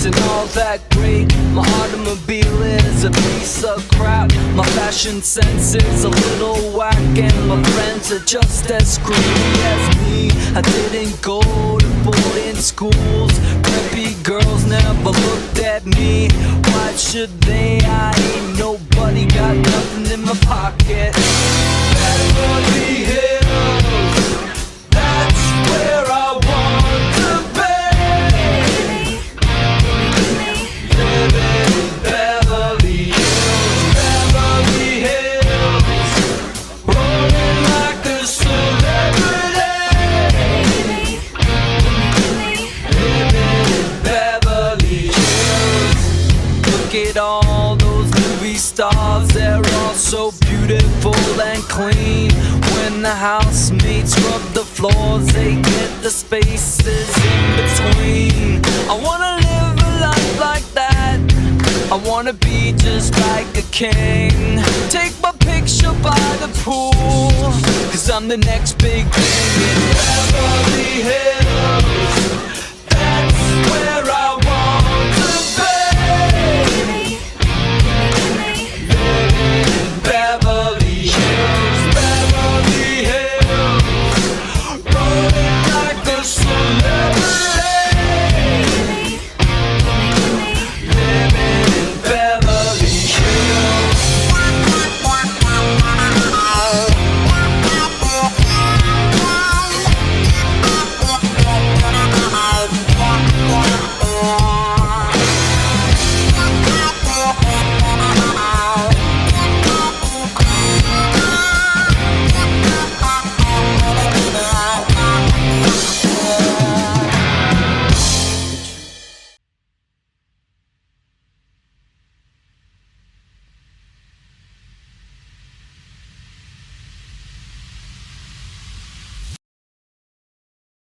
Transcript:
isn't all that great. My automobile is a piece of crap. My fashion sense is a little whack, and my friends are just as crazy as me. I didn't go to boarding schools. Preppy girls never looked at me. Why should they? I ain't nobody, got nothing in my pocket. Beverley Hills, that's where I want to be. Living in Beverly Hills, Beverly Hills, rolling like a celebrity. Living in Beverly Hills. Look at all those movie stars, they're all so beautiful and clean. When the housemates rub the floors, they get the spaces in between. I wanna live a life like that. I wanna be just like a king. Take my picture by the pool, 'cause I'm the next big thing in Beverly Hills.